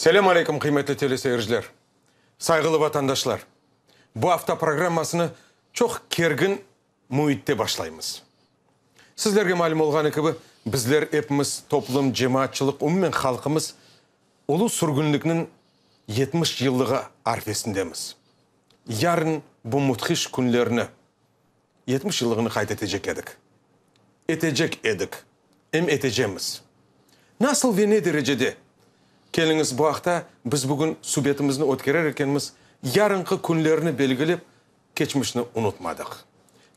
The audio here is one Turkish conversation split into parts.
Selam aleyküm kıymetli teleseyirciler. Saygılı vatandaşlar. Bu hafta programmasını çok kergin muhitte başlayımız. Sizlerge malum olğan ekibi bizler hepimiz toplum, cemaatçılık, umumen halkımız ulu sürgünlükünün 70 yıllığı arifesindemiz. Yarın bu muthiş günlerini 70 yıllığını kaydedecek edik. Etecek edik. Hem eteceğimiz. Nasıl ve ne derecede? Keliniz bu hafta biz bugün sübyetimizini ötkerer ekenimiz yarınki günlerini belgilep geçmişini unutmadık.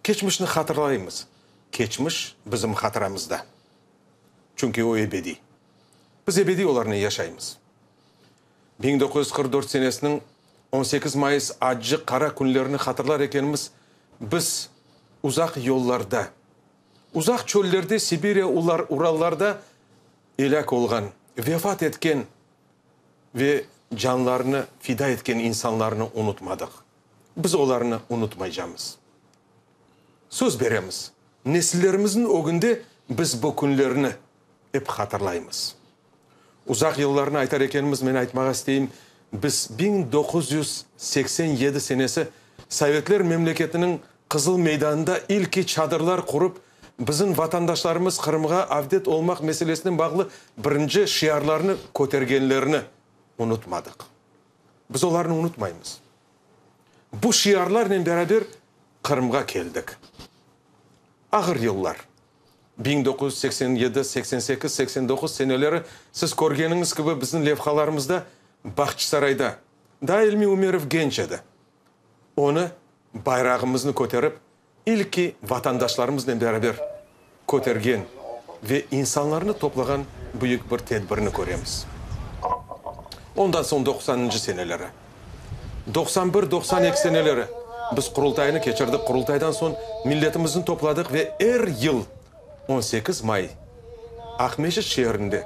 Geçmişini hatırlayımız. Geçmiş bizim hatıramızda. Çünkü o ebedi. Biz ebedi olarını yaşayımız. 1944 senesinin 18 Mayıs acı kara günlerini hatırlar ekenimiz biz uzak yollarda, uzak çöllerde, Sibirya, Urallarda elak olgan, vefat etken ve canlarını fida etken insanlarını unutmadık. Biz onlarını unutmayacağız. Söz veremiz. Nesillerimizin o günde biz bu günlerini hep hatırlayımız. Uzak yıllarını aytar ekenimiz, men aytmağa isteyim, biz 1987 senesi Sovetler memleketinin Kızıl Meydanında ilki çadırlar kurup bizim vatandaşlarımız Kırım'a avdet olmak meselesinin bağlı birinci şiarlarını kötergenlerini unutmadık. Biz onlarını unutmayımız. Bu şiarlarla beraber Kırım'a geldik. Ağır yıllar. 1987, 88, 89 seneleri siz görgeniniz gibi bizim levhalarımızda Bahçesaray'da da Ilmi Umerov genç edi. Onu bayrağımızını köterip ilki vatandaşlarımızla beraber kötergen ve insanlarını toplagan büyük bir tedbirini göremiz. Ondan sonra 90. seneleri, 91-92 seneleri biz kurultayını geçirdik. Kurultaydan sonra milletimizin topladık ve her yıl 18 May Akmeşit şehrinde,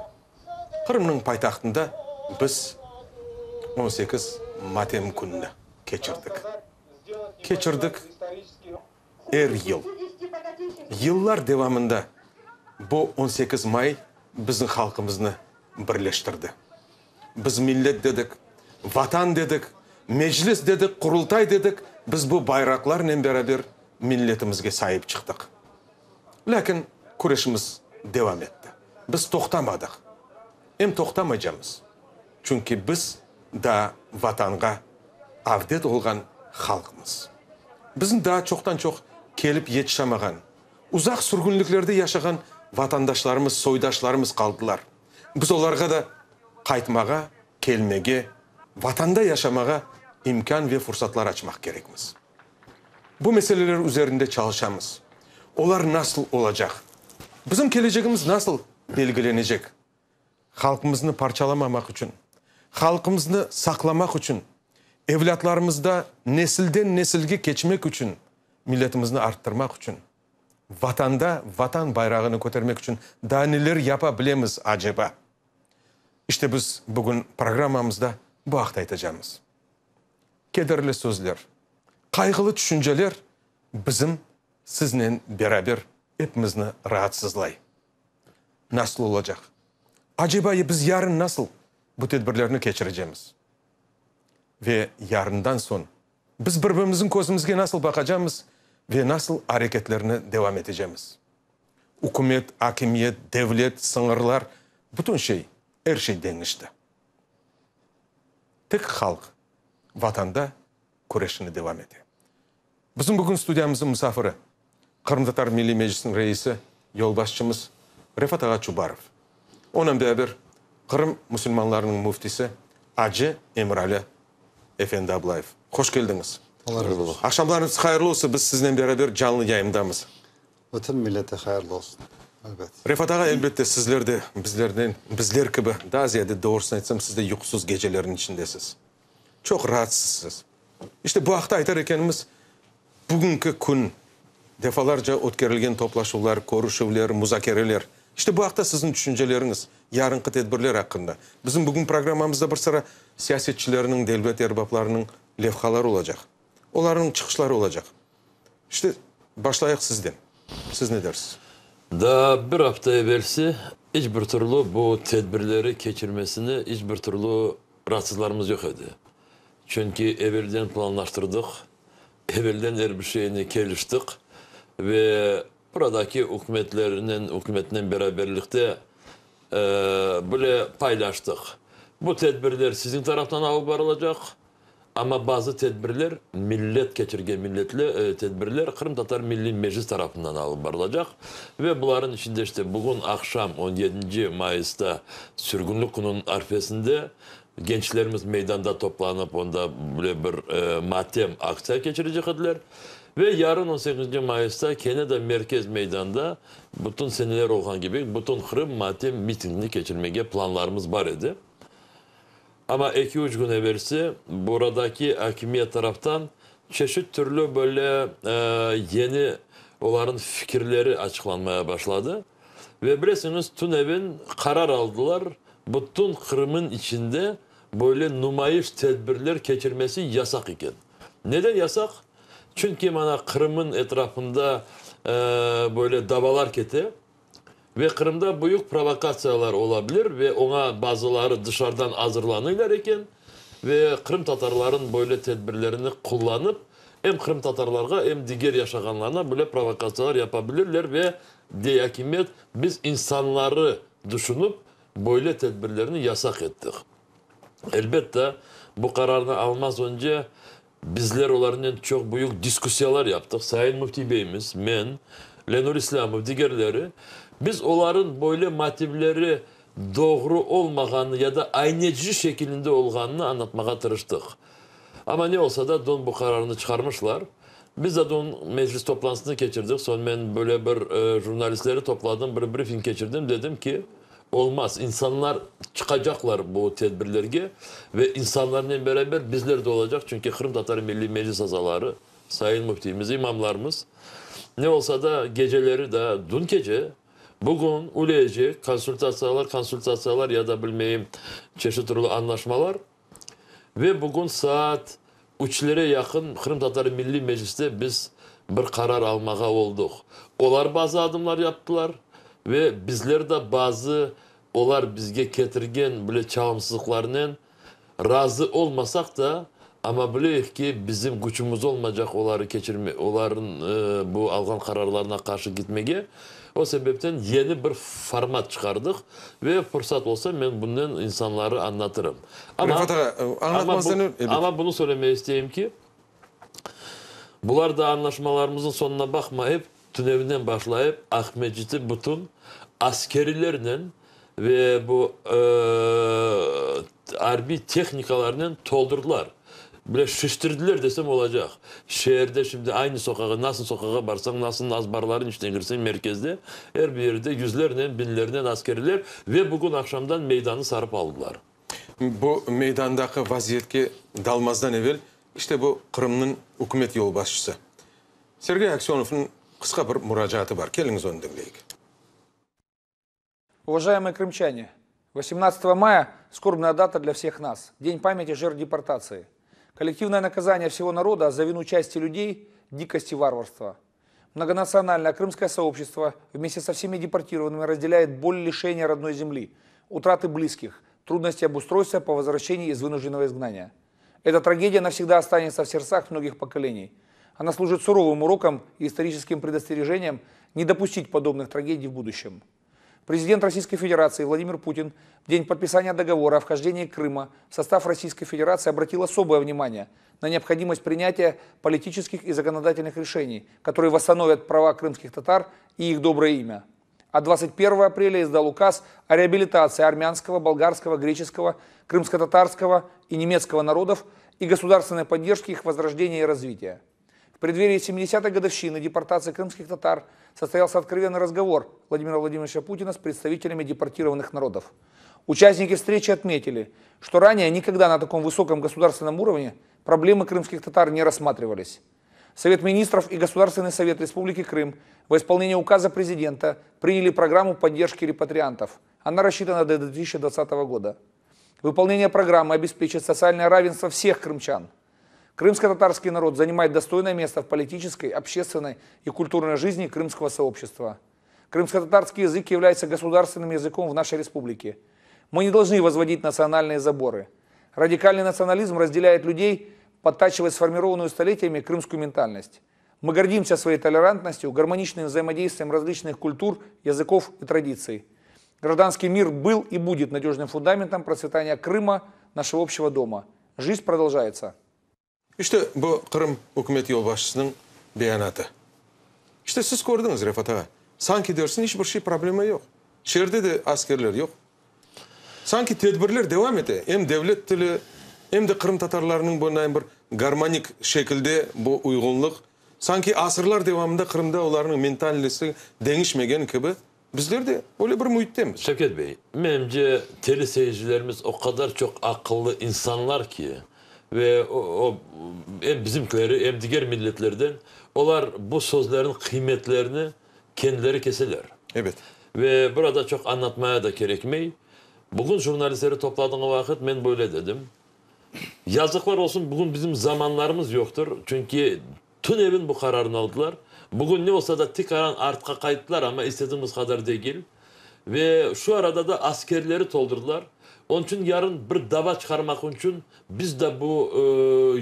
Kırım'ın paytahtında biz 18 Matem gününü geçirdik. Geçirdik her yıl. Yıllar devamında bu 18 May bizim halkımızı birleştirdi. Biz millet dedik, vatan dedik, meclis dedik, kurultay dedik. Biz bu bayraklarla beraber milletimizge sahip çıktık. Lakin kuruşumuz devam etti. Biz toxtamadık. Hem toxtamayacağız. Çünkü biz da vatanga avdet olgan halkımız. Bizim daha çoktan çok kelip yetişemegen, uzak sürgünlüklerde yaşagan vatandaşlarımız, soydaşlarımız kaldılar. Biz onlarga da kaytmaga, kelmege, vatanda yaşamaga imkan ve fırsatlar açmak gerekmiz. Bu meseleler üzerinde çalışamız. Onlar nasıl olacak? Bizim geleceğimiz nasıl belgilenecek? Halkımızı parçalamamak için, halkımızı saklamak için, evlatlarımızda nesilden nesilge geçmek için, milletimizi arttırmak için, vatanda vatan bayrağını kötermek için daha neler yapabilemiz acaba? İşte biz bugün programımızda bu haqda aytacağımız. Kederli sözler, kaygılı düşünceler bizim sizinle beraber hepimizni rahatsızlay. Nasıl olacak? Acaba biz yarın nasıl bu tedbirlerini geçireceğimiz? Ve yarından son biz birbirimizin gözümüzge nasıl bakacağımız ve nasıl hareketlerini devam edeceğimiz? Hükümet, hakimiyet, devlet, sınırlar, bütün şey, her şey değişti. Tek halk, vatanda kurešini devam ediyor. Bizim bugün stüdyamızın misafiri, Kırım Tatar Milli Meclisi'nin reisi, yolbaşçımız Refat Ağa Çubarov. Onunla beraber Kırım Müslümanlarının muftisi Hacı Emrali Efendi Ablayev. Hoş geldiniz. Akşamlarınız hayırlı olsun. Biz sizinle beraber canlı yayındamız. Bütün millete hayırlı olsun. Evet. Refat Ağa, elbette sizler de bizler gibi daha ziyade doğrusunu etsem siz de yuksuz gecelerin içindesiniz. Çok rahatsızsınız. İşte bu hafta aytar ekenimiz bugünkü gün defalarca ötkerilgen toplaşılar, görüşüler, muzakereler. İşte bu hafta sizin düşünceleriniz, yarınki tedbirler hakkında. Bizim bugün programımızda bir sıra siyasetçilerinin, devlet erbaplarının levhaları olacak. Onların çıkışları olacak. İşte başlayak sizden. Siz ne dersiniz? Da bir hafta evvelsi hiçbir türlü bu tedbirleri geçirmesini hiçbir türlü rahatsızlarımız yok idi. Çünkü evvelden planlaştırdık, evvelden her bir şeyini geliştik ve buradaki hükümetinden beraberlikte böyle paylaştık. Bu tedbirler sizin taraftan alıp varılacak. Ama bazı tedbirler millet geçirgen milletli tedbirler Kırım Tatar Milli Meclis tarafından alıp varılacak. Ve bunların içinde işte bugün akşam 17. Mayıs'ta sürgünlük günün arifesinde gençlerimiz meydanda toplanıp onda böyle bir matem aksiya geçirecekler. Ve yarın 18. Mayıs'ta Kanada Merkez Meydan'da bütün seneler olan gibi bütün Kırım matem mitingini geçirmeye planlarımız var idi. Ama 2-3 gün evvelsi buradaki hakimiyet taraftan çeşit türlü böyle yeni onların fikirleri açıklanmaya başladı. Ve bilirsiniz TÜNEV'in karar aldılar. Bütün Kırım'ın içinde böyle numayiş tedbirler geçirmesi yasak iken. Neden yasak? Çünkü bana Kırım'ın etrafında böyle davalar kete. Ve Kırım'da büyük provokasyalar olabilir ve ona bazıları dışarıdan hazırlanırlar iken ve Kırım Tatarların böyle tedbirlerini kullanıp hem Kırım Tatarlarına hem diğer yaşayanlarına böyle provokasyalar yapabilirler ve hakimiyet biz insanları düşünüp böyle tedbirlerini yasak ettik. Elbette bu kararını almaz önce bizler onların çok büyük diskusyalar yaptık. Sayın Müftü Beyimiz, ben, Lenur İslamov, diğerleri. Biz onların böyle motivleri doğru olmadığını ya da aynıcı şeklinde olduğunu anlatmaya tırıştık. Ama ne olsa da dün bu kararını çıkarmışlar. Biz de dün meclis toplantısını geçirdik. Sonra ben böyle bir jurnalistleri topladım, bir briefing geçirdim. Dedim ki olmaz. İnsanlar çıkacaklar bu tedbirlerge ve insanlarla beraber bizler de olacak. Çünkü Kırım Tatar Milli Meclis azaları, Sayın Müftimiz, imamlarımız ne olsa da geceleri de dün gece bugün uleyecek konsültasyalar ya da bilmeyeyim çeşitli anlaşmalar ve bugün saat 3'lere yakın Kırım Tatarı Milli Meclis'te biz bir karar almaya olduk. Onlar bazı adımlar yaptılar ve bizler de bazı onlar bizge getirgen böyle çağımsızlıklarının razı olmasak da ama biliyoruz ki bizim gücümüz olmayacak onları geçirme, onların bu algan kararlarına karşı gitmeye. O sebepten yeni bir format çıkardık ve fırsat olsa ben bundan insanları anlatırım. Ama bunu söylemeye isteyeyim ki bunlar da anlaşmalarımızın sonuna bakmayıp TÜNEV'den başlayıp Ahmetçit'i bütün askerilerle ve bu harbi teknikalarla doldurdular. Böyle şiştirdiler desem olacak. Şehirde şimdi aynı sokağa, nasıl sokağa varsan, nasıl azbarların içine girsen merkezde her bir yerde yüzlerden, binlerden askeriler ve bugün akşamdan meydanı sarıp aldılar. Bu meydandaki vaziyetke dalmazdan evvel işte bu Kırım'ın hükümet yol başçısı Sergey Aksionov'un kısa bir müracaatı var. Keliniz onu dinleyin. Уважаемые крымчане, 18 мая – скорбная дата для всех нас, День памяти жертв депортации. Коллективное наказание всего народа за вину части людей – дикость и варварство. Многонациональное крымское сообщество вместе со всеми депортированными разделяет боль лишения родной земли, утраты близких, трудности обустройства по возвращении из вынужденного изгнания. Эта трагедия навсегда останется в сердцах многих поколений. Она служит суровым уроком и историческим предостережением не допустить подобных трагедий в будущем. Президент Российской Федерации Владимир Путин в день подписания договора о вхождении Крыма в состав Российской Федерации обратил особое внимание на необходимость принятия политических и законодательных решений, которые восстановят права крымских татар и их доброе имя. А 21 апреля издал указ о реабилитации армянского, болгарского, греческого, крымско-татарского и немецкого народов и государственной поддержки их возрождения и развития. В преддверии 70-й годовщины депортации крымских татар состоялся откровенный разговор Владимира Владимировича Путина с представителями депортированных народов. Участники встречи отметили, что ранее никогда на таком высоком государственном уровне проблемы крымских татар не рассматривались. Совет министров и Государственный совет Республики Крым во исполнение указа президента приняли программу поддержки репатриантов. Она рассчитана до 2020 года. Выполнение программы обеспечит социальное равенство всех крымчан. Крымско-татарский народ занимает достойное место в политической, общественной и культурной жизни крымского сообщества. Крымско-татарский язык является государственным языком в нашей республике. Мы не должны возводить национальные заборы. Радикальный национализм разделяет людей, подтачивая сформированную столетиями крымскую ментальность. Мы гордимся своей толерантностью, гармоничным взаимодействием различных культур, языков и традиций. Гражданский мир был и будет надежным фундаментом процветания Крыма, нашего общего дома. Жизнь продолжается. İşte bu Kırım hükümet yolbaşçısının beyanatı. İşte siz gördünüz Refat Ağa. Sanki dersin hiçbir şey problemi yok. Şehirde de askerler yok. Sanki tedbirler devam ete. Hem devlet dili hem de Kırım Tatarlarının bundan bir garmonik şekilde bu uygunluk. Sanki asırlar devamında Kırım'da onların mentalitesi değişmegen gibi bizler de öyle bir muhittemiz. Şevket Bey, bence tele seyircilerimiz o kadar çok akıllı insanlar ki ve hem bizimkileri hem diğer milletlerden onlar bu sözlerin kıymetlerini kendileri keseler. Evet. Ve burada çok anlatmaya da gerekmey. Bugün jurnalistleri topladığım vakit ben böyle dedim. Yazıklar olsun bugün bizim zamanlarımız yoktur. Çünkü TÜNEV'in bu kararını aldılar. Bugün ne olsa da tikaran artka kayıttılar ama istediğimiz kadar değil. Ve şu arada da askerleri doldurdular. Onun için yarın bir dava çıkarmak için biz de bu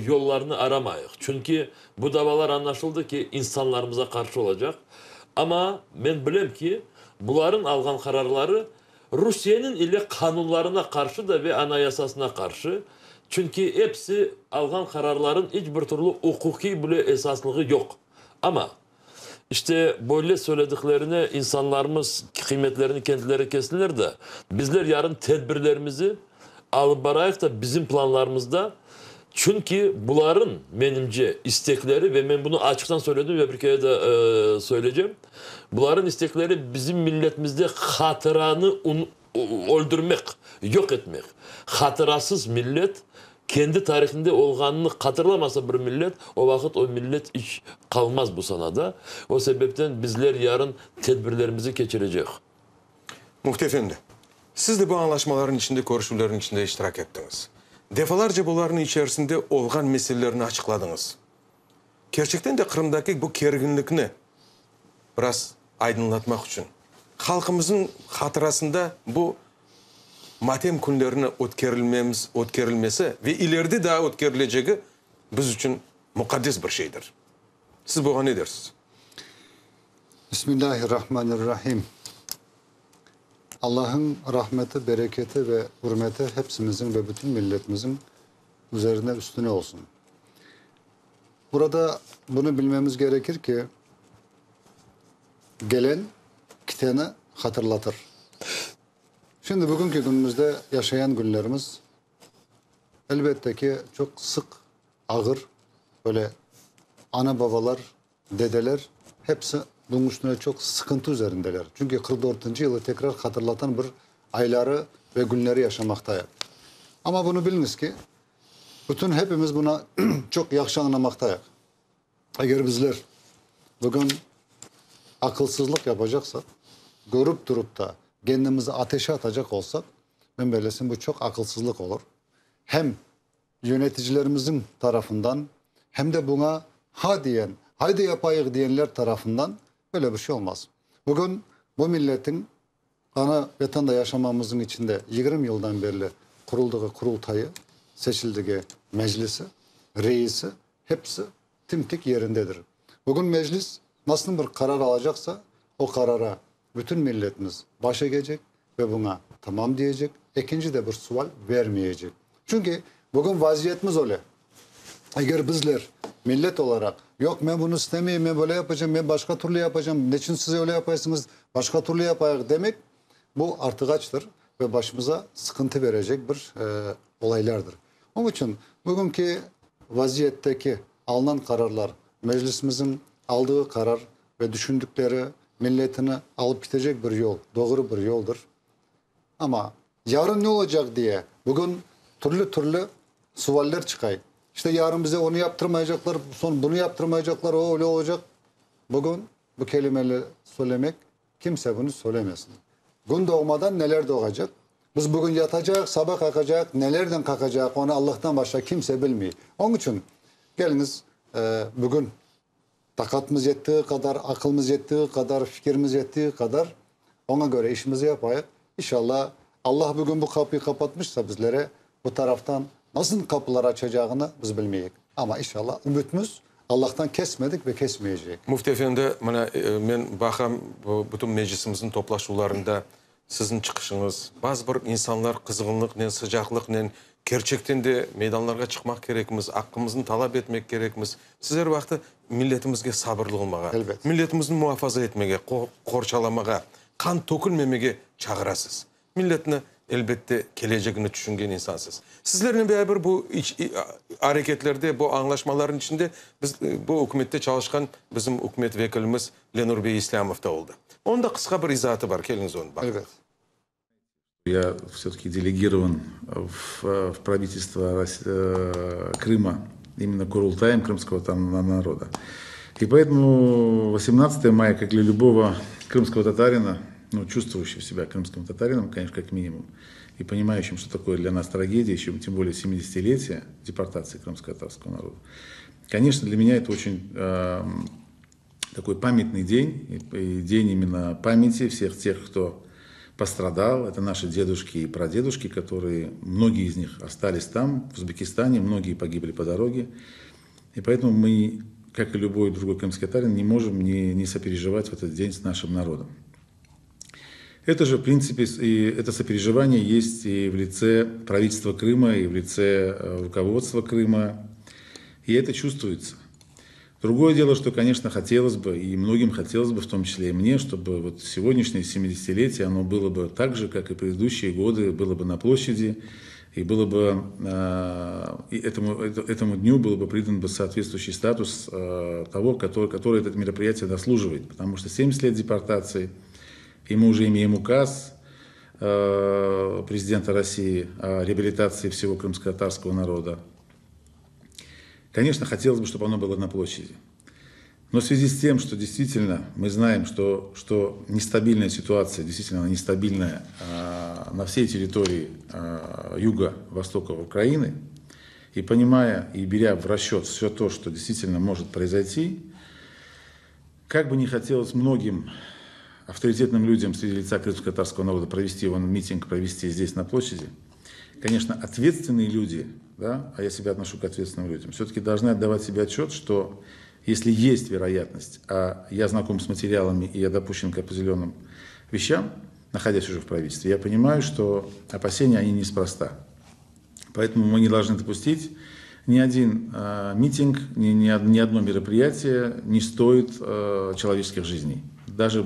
yollarını aramayız. Çünkü bu davalar anlaşıldı ki insanlarımıza karşı olacak. Ama ben bilem ki bunların algan kararları Rusya'nın ile kanunlarına karşı da ve anayasasına karşı. Çünkü hepsi algan kararların hiçbir türlü hukuki bile esaslığı yok. Ama işte böyle söylediklerine insanlarımız kıymetlerini kendileri kesinler de bizler yarın tedbirlerimizi alıp barayık da bizim planlarımızda çünkü bunların benimce istekleri ve ben bunu açıktan söyledim ve bir kere de söyleyeceğim. Bunların istekleri bizim milletimizde hatıranı öldürmek, yok etmek. Hatırasız millet kendi tarihinde olganını hatırlamasa bir millet o vakit o millet hiç kalmaz bu sanada. O sebepten bizler yarın tedbirlerimizi geçirecek. Muhti Efendi, siz de bu anlaşmaların içinde, görüşmelerin içinde iştirak ettiniz. Defalarca bunların içerisinde olgan meselelerini açıkladınız. Gerçekten de Kırım'daki bu gerginlikini biraz aydınlatmak için halkımızın hatırasında bu matem günlerini ötkerilmesi ve ileride daha ötkerileceği biz için mukaddes bir şeydir. Siz buna ne dersiniz? Bismillahirrahmanirrahim. Allah'ın rahmeti, bereketi ve hürmeti hepsimizin ve bütün milletimizin üzerine üstüne olsun. Burada bunu bilmemiz gerekir ki gelen kiteni hatırlatır. Şimdi bugünkü günümüzde yaşayan günlerimiz elbette ki çok sık, ağır, böyle ana babalar, dedeler hepsi bunun üstüne çok sıkıntı üzerindeler. Çünkü 44. yılı tekrar hatırlatan bir ayları ve günleri yaşamaktayız. Ama bunu biliniz ki bütün hepimiz buna çok yaxşı anlamaktayız. Eğer bizler bugün akılsızlık yapacaksak, görüp durup da kendimizi ateşe atacak olsak, ben böylesin bu çok akılsızlık olur. Hem yöneticilerimizin tarafından hem de buna ha diyen, haydi yapayık diyenler tarafından böyle bir şey olmaz. Bugün bu milletin ana vatanda yaşamamızın içinde 20 yıldan beri kurulduğu kurultayı, seçildiği meclisi, reisi hepsi timtik yerindedir. Bugün meclis nasıl bir karar alacaksa o karara bütün milletimiz baş eğecek ve buna tamam diyecek. İkinci de bir sual vermeyecek. Çünkü bugün vaziyetimiz öyle. Eğer bizler millet olarak yok ben bunu istemeyeyim, ben böyle yapacağım, ben başka türlü yapacağım, niçin siz öyle yaparsınız, başka türlü yapayım demek bu artıgaçtır ve başımıza sıkıntı verecek bir olaylardır. Onun için bugünkü vaziyetteki alınan kararlar, meclisimizin aldığı karar ve düşündükleri milletini alıp gidecek bir yol, doğru bir yoldur. Ama yarın ne olacak diye bugün türlü sualler çıkay. İşte yarın bize onu yaptırmayacaklar, son bunu yaptırmayacaklar, o öyle olacak. Bugün bu kelimeleri söylemek kimse bunu söylemesin. Gün doğmadan neler doğacak? Biz bugün yatacak, sabah kalkacak, nelerden kalkacak onu Allah'tan başka kimse bilmiyor. Onun için geliniz bugün takatımız yettiği kadar, akılımız yettiği kadar, fikrimiz yettiği kadar ona göre işimizi yapayız. İnşallah Allah bugün bu kapıyı kapatmışsa bizlere bu taraftan nasıl kapılar açacağını biz bilmeyik. Ama inşallah ümitimiz Allah'tan kesmedik ve kesmeyecek. Mufti Efendi, men bakam bütün meclisimizin toplaşularında sizin çıkışınız, bazı bir insanlar kızgınlık, sıcaklık, gerçekten de meydanlarga çıkmak gerekmiz, hakkımızın talep etmek gerekmiz. Sizler vakti milletimizge sabırlı olmağa, Elbette. milletimizin muhafaza etmege, korçalamaga, kan tökülmemege çağırasız. Milletini elbette geleceğini düşüngen insansız. Sizlerin beraber bu hareketlerde, bu anlaşmaların içinde biz bu hükümette çalışkan bizim hükümet vekilimiz Lenur Bey İslamov da oldu. Onda kısa bir izahatı var. Keliniz onu bakın. Evet. Я все-таки делегирован в правительство Крыма, именно Курултаем крымского народа. И поэтому 18 мая, как для любого крымского татарина, ну, чувствующего себя крымским татарином, конечно, как минимум, и понимающим, что такое для нас трагедия, еще тем более 70-летие депортации крымско-татарского народа, конечно, для меня это очень такой памятный день, и день именно памяти всех тех, кто пострадал. Это наши дедушки и прадедушки, которые, многие из них остались там, в Узбекистане, многие погибли по дороге. И поэтому мы, как и любой другой крымский татарин, не можем не сопереживать в этот день с нашим народом. Это же, в принципе, и это сопереживание есть и в лице правительства Крыма, и в лице руководства Крыма. И это чувствуется. Другое дело, что, конечно, хотелось бы, и многим хотелось бы, в том числе и мне, чтобы вот сегодняшнее 70-летие, оно было бы так же, как и предыдущие годы, было бы на площади, и было бы, и этому дню был бы придан бы соответствующий статус того, который это мероприятие заслуживает. Потому что 70 лет депортации, и мы уже имеем указ президента России о реабилитации всего крымско-татарского народа. Конечно, хотелось бы, чтобы оно было на площади. Но в связи с тем, что действительно мы знаем, что нестабильная ситуация, действительно нестабильная на всей территории юго-востока Украины, и понимая и беря в расчет все то, что действительно может произойти, как бы не хотелось многим авторитетным людям среди лица крымско-татарского народа провести его митинг, провести здесь на площади, конечно, ответственные люди, да, а я себя отношу к ответственным людям, все-таки должны отдавать себе отчет, что если есть вероятность, а я знаком с материалами и я допущен к определенным вещам, находясь уже в правительстве, я понимаю, что опасения, они неспроста. Поэтому мы не должны допустить ни один митинг, ни одно мероприятие не стоит человеческих жизней. Даже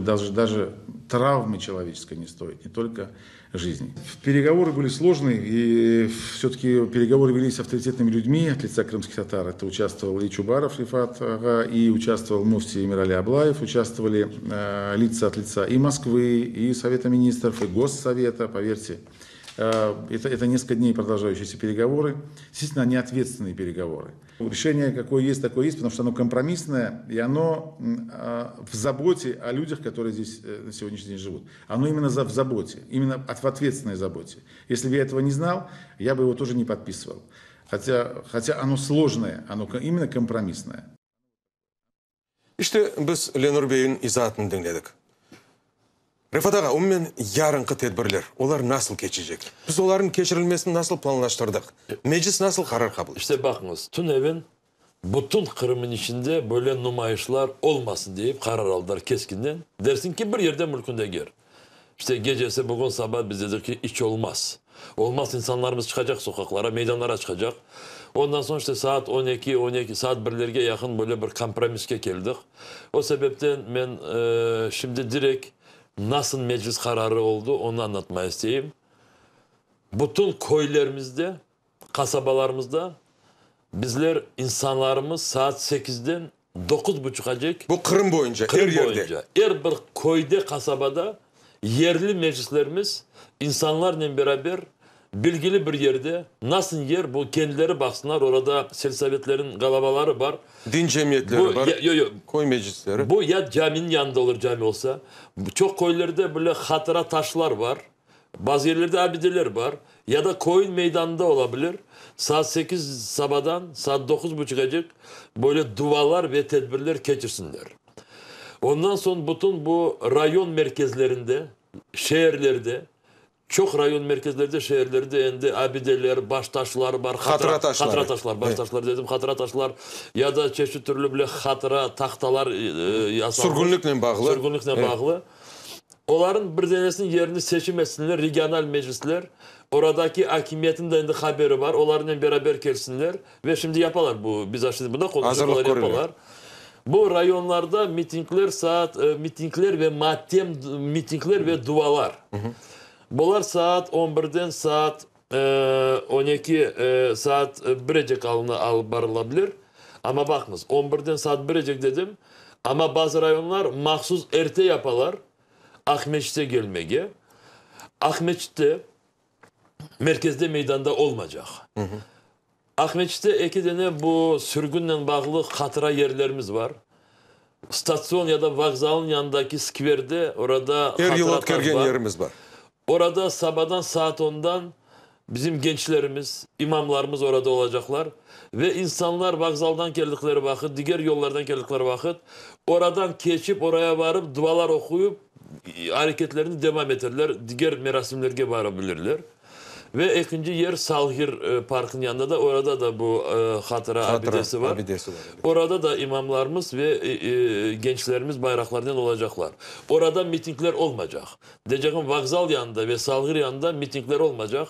травмы человеческой не стоит, не только жизни. Переговоры были сложные, и все-таки переговоры велись авторитетными людьми от лица крымских татар. Это участвовал и Чубаров Рифат, и участвовал муфти Эмирали Аблаев, участвовали лица от лица и Москвы, и Совета министров, и Госсовета, поверьте. Это несколько дней продолжающиеся переговоры. Действительно, они ответственные переговоры. Решение какое есть, такое есть, потому что оно компромиссное, и оно в заботе о людях, которые здесь на сегодняшний день живут. Оно именно в заботе, именно в ответственной заботе. Если бы я этого не знал, я бы его тоже не подписывал. Хотя оно сложное, оно именно компромиссное. İşte biz Lenur Bey'in izahatını dinledik. Rifat ağa, umumen yarınki tedbirler, onlar nasıl geçecek? Biz onların geçirilmesini nasıl planlaştırdık? Meclis nasıl karar kabul etti? İşte bakınız, TÜNEV'in bütün Kırım'ın içinde böyle numayışlar olmasın deyip karar aldılar keskinden. Dersin ki bir yerde mülkünde gir. İşte gecesi bugün sabah biz dedik ki hiç olmaz. Olmaz, insanlarımız çıkacak sokaklara, meydanlara çıkacak. Ondan sonra işte saat 12 saat 1'lerge yakın böyle bir kompromiske geldik. O sebepten ben şimdi direkt nasıl meclis kararı oldu onu anlatmayı isteyeyim. Bütün köylerimizde, kasabalarımızda bizler insanlarımız saat 8'den 9.30'a Bu Kırım boyunca, her yerde. Her bir köyde, kasabada yerli meclislerimiz insanlarla beraber bilgili bir yerde nasıl yer bu kendileri baksınlar, orada selsavetlerin galabaları var. Din cemiyetleri var, koy meclisleri. Bu ya caminin yanında olur, cami olsa. Çok köylerde böyle hatıra taşlar var. Bazı yerlerde abideler var. Ya da koyun meydanında olabilir. Saat 8 sabahdan saat 9.30'a böyle dualar ve tedbirler geçirsinler. Ondan sonra bütün bu rayon merkezlerinde, şehirlerde çok rayon merkezlerde, şehirlerde endi abideler, baştaşlar var. Hatıra taşları. Hatıra taşlar, baştaşlar dedim, hatıra taşlar ya da çeşit türlü bile hatıra tahtalar yasalmış. Sürgünlükle bağlı. Sürgünlükle bağlı. Onların bir tanesinin yerini seçim etsinler, regional meclisler. Oradaki hakimiyetin de haberi var. Onlarla beraber gelsinler ve şimdi yaparlar bu. Biz şimdi bunda konuşmalar yaparlar. Bu rayonlarda mitingler ve mitingler ve dualar. Bunlar saat 11'den saat 12 saat 1'e kalına alıp barılabilir. Ama bakınız 11'den saat 1'e dedim. Ama bazı rayonlar mahsus erte yaparlar. Akmeç'te gelmeye. Akmeç'te merkezde meydanda olmayacak. Akmeç'te iki tane bu sürgünle bağlı hatıra yerlerimiz var. Stasyon ya da vokzalın yanındaki skverde orada Her yıl hatıra ötkergen var. yerimiz var. Orada sabahdan saat 10'dan bizim gençlerimiz, imamlarımız orada olacaklar. Ve insanlar vokzaldan geldikleri vakit, diğer yollardan geldikleri vakit oradan geçip oraya varıp dualar okuyup hareketlerini devam ederler. Diğer merasimlerge varabilirler. Ve ikinci yer Salhir Park'ın yanında da orada da bu hatıra abidesi var. Abidesi var. Orada da imamlarımız ve gençlerimiz bayraklarından olacaklar. Orada mitingler olmayacak. Diyeceğim vokzal yanında ve Salhir yanında mitingler olmayacak.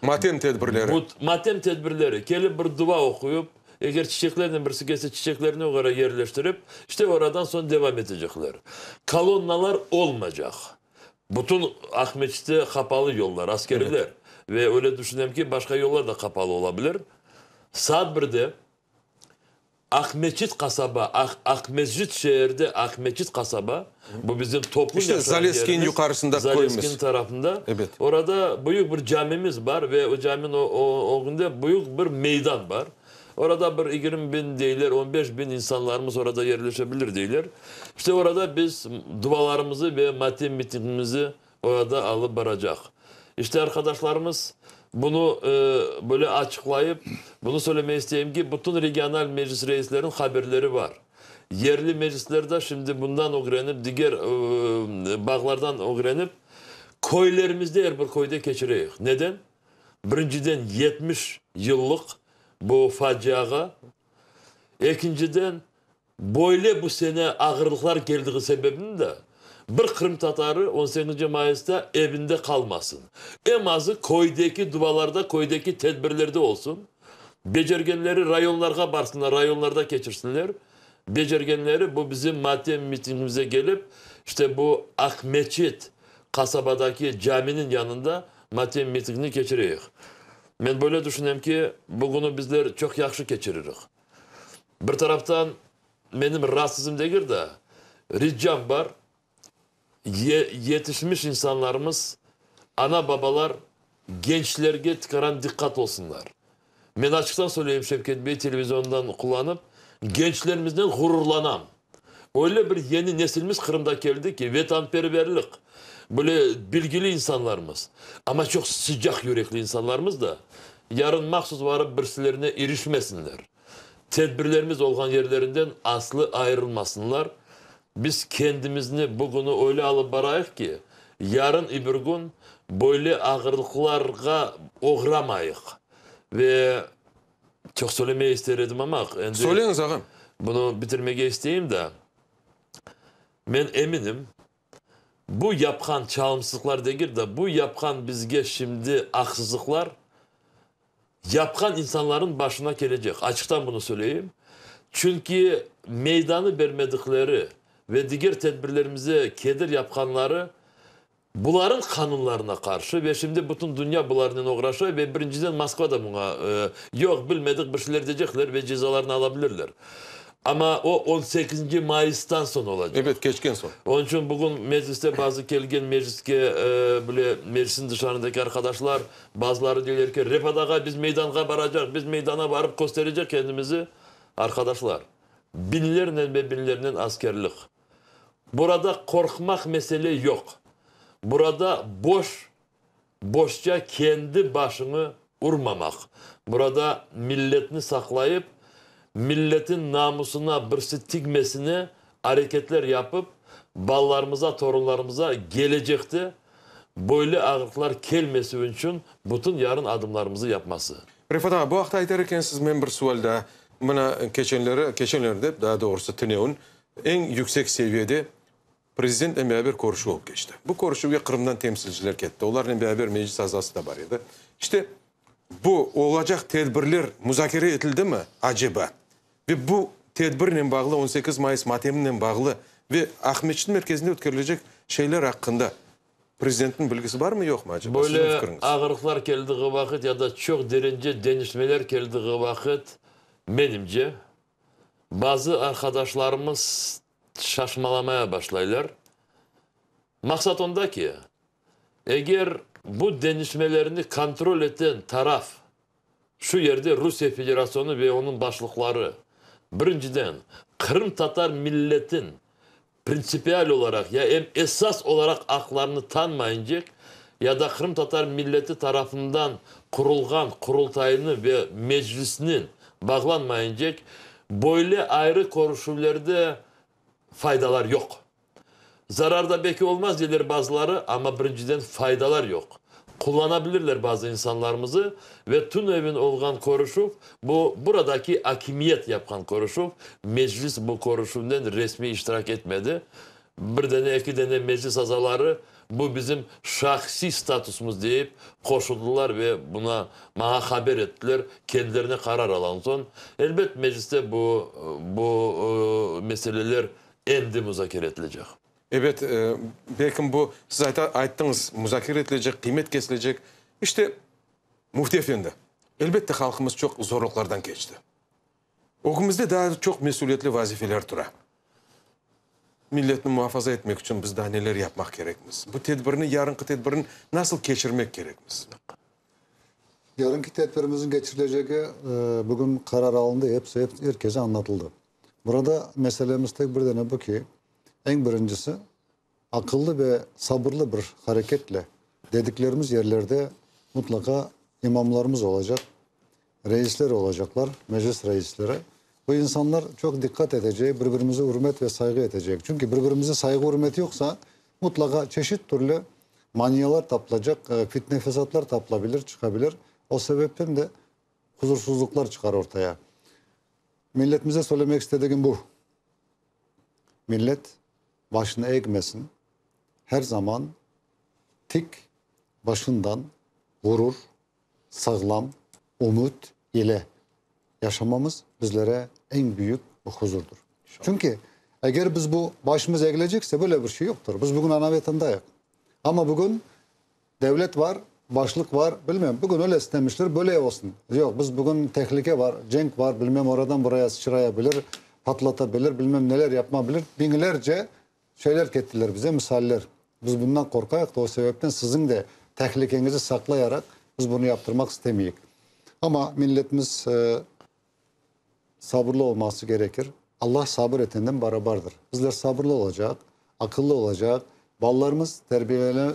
Matem tedbirleri. Bu matem tedbirleri. Gelip bir dua okuyup eğer çiçeklerden birisi gelse çiçeklerini oraya yerleştirip işte oradan sonra devam edecekler. Kolonnalar olmayacak. Bütün Akmeç'te kapalı yollar, askeriler. Evet. Ve öyle düşünüyorum ki başka yollar da kapalı olabilir. Saat 1'de Akmeçit kasaba, Akmeçit şehirde Akmeçit kasaba, bu bizim toplum işte Zaleskin yukarısında koymuş. Zaleskin tarafında. Evet. Orada büyük bir camimiz var ve o caminin o günde büyük bir meydan var. Orada bir 20.000 değiller, 15.000 insanlarımız orada yerleşebilir değiller. İşte orada biz dualarımızı ve matem mitingimizi orada alıp varacak. İşte arkadaşlarımız bunu böyle açıklayıp bunu söylemeyi isteyeyim ki bütün regional meclis reislerin haberleri var. Yerli meclislerde şimdi bundan öğrenip diğer bağlardan öğrenip koylarımızda her bir koyda geçiriyor. Neden? Birinciden 70 yıllık bu faciaga, ikinciden böyle bu sene ağırlıklar geldiği sebebini de bir Kırım Tatarı 18. Mayıs'ta evinde kalmasın. En azı koydaki dualarda, koydaki tedbirlerde olsun. Becergenleri rayonlara barsınlar, rayonlarda geçirsinler. Becergenleri bu bizim matem mitingimize gelip işte bu Akmeçit kasabadaki caminin yanında matem mitingini geçiriyor. Ben böyle düşünüyorum ki bugünü bizler çok yaxşı geçiririk. Bir taraftan benim rahatsızım değil de ricam var. Yetişmiş insanlarımız, ana babalar gençlerge tıkaran dikkat olsunlar. Ben açıktan söyleyeyim Şevket Bey, televizyondan kullanıp gençlerimizden gururlanam. Öyle bir yeni nesilimiz Kırım'da geldi ki vatanperverlik, böyle bilgili insanlarımız ama çok sıcak yürekli insanlarımız da yarın mahsus varıp birisilerine erişmesinler. Tedbirlerimiz olan yerlerinden aslı ayrılmasınlar. Biz kendimizni bugünü öyle alıp barayıq ki yarın bir gün böyle ağırlıklarga uğramayıq. Ve çok söylemeyi isterdim ama Söyleyiniz ağam. bunu bitirmeye isteyeyim de ben eminim bu yapkan çalımsızlıklar değil de bu yapkan bizge şimdi haksızlıklar yapkan insanların başına gelecek. Açıktan bunu söyleyeyim. Çünkü meydanı vermedikleri ve diğer tedbirlerimize kedir yapkanları bunların kanunlarına karşı ve şimdi bütün dünya bunlarla uğraşıyor ve birinciden Moskva da buna yok bilmedik bir şeyler diyecekler ve cezalarını alabilirler. Ama o 18. Mayıs'tan sonra olacak. Evet, geçken son. Onun için bugün mecliste bazı gelgen mecliske böyle meclisin dışarındaki arkadaşlar bazıları diyorlar ki Refadaga biz meydana varacak, biz meydana varıp gösterecek kendimizi. Arkadaşlar binlerle ve binlerle askerlik. Burada korkmak mesele yok. Burada boşça kendi başını vurmamak. Burada milletini saklayıp milletin namusuna birisi tigmesine hareketler yapıp ballarımıza, torunlarımıza gelecekte böyle ağırlıklar gelmesi için bütün yarın adımlarımızı yapması. Rifat ağa, bu haqda aytar ekensiz men bir sualda buna keçenlerde daha doğrusu tünevün en yüksek seviyede prezident beraber koğruşu olup geçti. Bu koğruşuga Kırım'dan temsilciler ketdi. Onların beraber meclis azası da var idi. İşte bu olacak tedbirler muzakere edildi mi acaba? Ve bu tedbirle bağlı 18 Mayıs matemine bağlı ve Ahmetçi'nin merkezinde ötkerilecek şeyler hakkında prezidentin bilgisi var mı yok mu acaba? Böyle ağırlıklar geldiği vakit ya da çok derince denişmeler geldiği vakit benimce bazı arkadaşlarımız şaşmalamaya başlayırlar. Maksat onda ki eğer bu denişmelerini kontrol eden taraf şu yerde Rusya Federasyonu ve onun başlıkları birinciden Kırım Tatar milletin prinsipiyel olarak ya esas olarak haklarını tanımayınca ya da Kırım Tatar milleti tarafından kurulgan kurultayını ve meclisinin bağlanmayınca böyle ayrı konuşmalarda faydalar yok. Zarar da belki olmaz diler bazıları ama birinciden faydalar yok. Kullanabilirler bazı insanlarımızı ve TÜNEV'in olgan konuşup buradaki hakimiyet yapan konuşup meclis bu konuşumdan resmi iştirak etmedi. Bir tane iki tane meclis azaları bu bizim şahsi statusumuz deyip koşuldular ve bana haber ettiler. Kendilerine karar alan son. Elbet mecliste bu meseleler endi müzakere edilecek. Evet, belki bu siz ayttınız, muzakere edilecek, kıymet kesilecek. İşte Mufti Efendi, elbette halkımız çok zorluklardan geçti. Okumuzda daha çok mesuliyetli vazifeler dura. Milletini muhafaza etmek için biz daha neler yapmak gerekmiz? Bu tedbirini, yarınki tedbirini nasıl geçirmek gerekmiz? Yarınki tedbirimizin geçirileceği bugün karar alındı. Hepsi herkese anlatıldı. Burada meselemiz tek bir tane bu ki en birincisi akıllı ve sabırlı bir hareketle dediklerimiz yerlerde mutlaka imamlarımız olacak, reisler olacaklar, meclis reisleri. Bu insanlar çok dikkat edecek, birbirimize hürmet ve saygı edecek. Çünkü birbirimize saygı hürmeti yoksa mutlaka çeşit türlü manyalar tapılacak, fitne fesatlar tapılabilir, çıkabilir. O sebepten de huzursuzluklar çıkar ortaya. Milletimize söylemek istediğim bu. Millet başını eğmesin. Her zaman tik başından gurur, sağlam, umut ile yaşamamız bizlere en büyük bir huzurdur. Çünkü eğer biz bu başımız eğilecekse böyle bir şey yoktur. Biz bugün ana vatandayız. Ama bugün devlet var, başlık var, bilmem. Bugün öyle istemişler, böyle olsun. Yok, biz bugün tehlike var, cenk var, bilmem oradan buraya sıçrayabilir, patlatabilir, bilmem neler yapabilir. Binlerce şeyler gettiler bize, misaller. Biz bundan korkarak da o sebepten sizin de tehlikenizi saklayarak biz bunu yaptırmak istemeyiz. Ama milletimiz sabırlı olması gerekir. Allah sabır etenden beraberdir. Bizler sabırlı olacak, akıllı olacak. Ballarımız, terbiyeli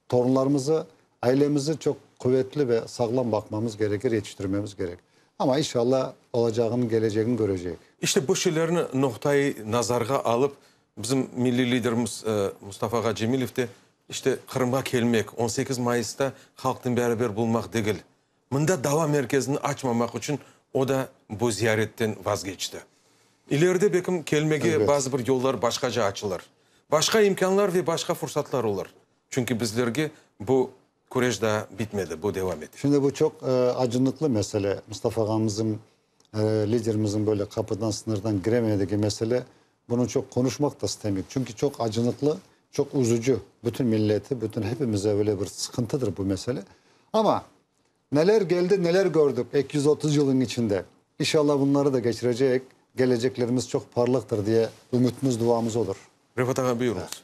torunlarımızı, ailemizi çok kuvvetli ve sağlam bakmamız gerekir, yetiştirmemiz gerek. Ama inşallah olacağının, geleceğini görecek. İşte bu şeylerini noktayı nazarga alıp bizim milli liderimiz Mustafa Hacimilov de işte Kırım'a gelmek, 18 Mayıs'ta halkın beraber bulmak değil. Bunda dava merkezini açmamak için o da bu ziyaretten vazgeçti. İleride bekim gelmege evet, bazı bir yollar başkaca açılır. Başka imkanlar ve başka fırsatlar olur. Çünkü bizlerge bu kureş daha bitmedi, bu devam ediyor. Şimdi bu çok acınlıklı mesele. Mustafa Ağamızın, liderimizin böyle kapıdan, sınırdan giremediği mesele. Bunu çok konuşmak da istemiyorum. Çünkü çok acınlıklı, çok üzücü. Bütün milleti, bütün hepimize böyle bir sıkıntıdır bu mesele. Ama neler geldi, neler gördük 230 yılın içinde. İnşallah bunları da geçirecek. Geleceklerimiz çok parlaktır diye ümitimiz, duamız olur. Rifat Ağa buyurunuz.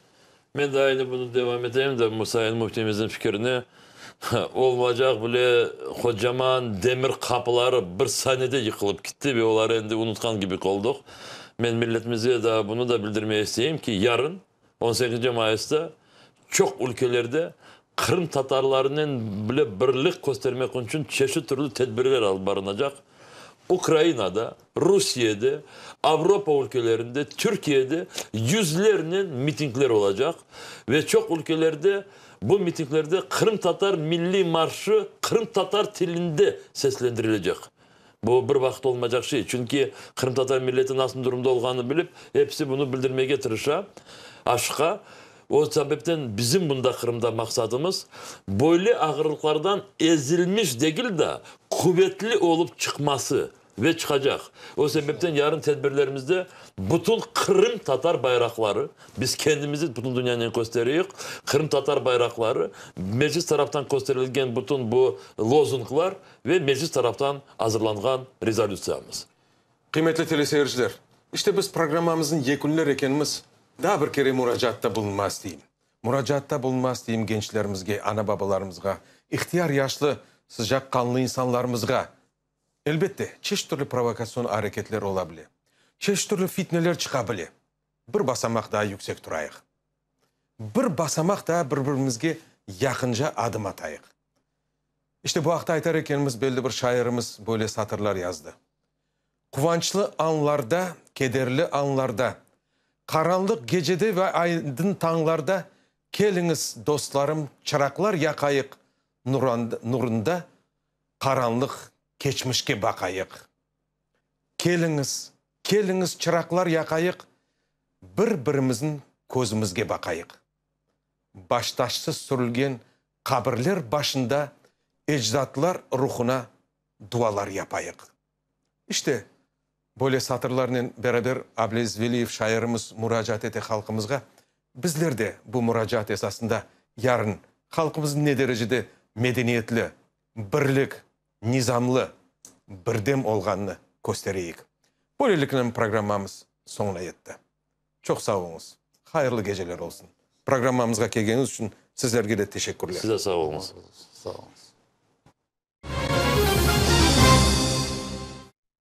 Ben de aynı bunu devam edeyim de Sayın Muftimizin fikrini olmayacak böyle kocaman demir kapıları bir saniyede yıkılıp gitti ve onları endi unutkan gibi olduk. Ben milletimize de bunu da bildirmeye isteyeyim ki yarın 18. Mayıs'ta çok ülkelerde Kırım Tatarlarının bile birlik göstermek için çeşitli türlü tedbirler alınacak. Ukrayna'da, Rusya'da, Avrupa ülkelerinde, Türkiye'de yüzlerinin mitingler olacak. Ve çok ülkelerde bu mitinglerde Kırım Tatar Milli Marşı Kırım Tatar tilinde seslendirilecek. Bu bir vakit olmayacak şey. Çünkü Kırım Tatar milleti nasıl durumda olduğunu bilip hepsi bunu bildirmeye getirirse aşka. O sebepten bizim bunda Kırım'da maksadımız böyle ağırlıklardan ezilmiş değil de kuvvetli olup çıkması ve çıkacak. O sebepten yarın tedbirlerimizde bütün Kırım Tatar bayrakları, biz kendimizi bütün dünyanın gösteriyoruz. Kırım Tatar bayrakları, meclis taraftan gösterilgen bütün bu lozunglar ve meclis taraftan hazırlanan rezolüsyamız. Kıymetli teleseyirciler, işte biz programımızın yekunlar ekenimiz daha bir kere muracaatta bulunmaz diyeyim. Muracaatta bulunmaz diyeyim gençlerimizge, ana babalarımızga, ihtiyar yaşlı, sıcak kanlı insanlarımızga. Elbette çeşit türlü provokasyon hareketler olabilir. Çeşit türlü fitneler çıkabilir. Bir basamak daha yüksek durayıq. Bir basamak daha birbirimizge yakınca adım atayıq. İşte bu haqda aytar ekenimiz belli bir şairimiz böyle satırlar yazdı. Kuvançlı anlarda, kederli anlarda, karanlık gecede ve aydın tağlarda keliniz dostlarım çıraklar yakayık nurunda karanlık geçmişke bakayık. Keliniz çıraklar yakayık bir-birimizin közümüzge bakayık. Baştaşsız sürülgen kabirler başında ecdatlar ruhuna dualar yapayık. İşte böyle satırlarla beraber Abdülaziz Veliyev şairimiz müracaat ete halkımızga. Bizler de bu müracaat esasında yarın halkımızın ne derecede medeniyetli, birlik, nizamlı, birdem olganını göstereyik. Böylelikle programımız sonuna yetti. Çok sağ olunuz. Hayırlı geceler olsun. Programımızga kelgeniz için sizlerge de teşekkürler. Size sağ olunuz. Sağ olun.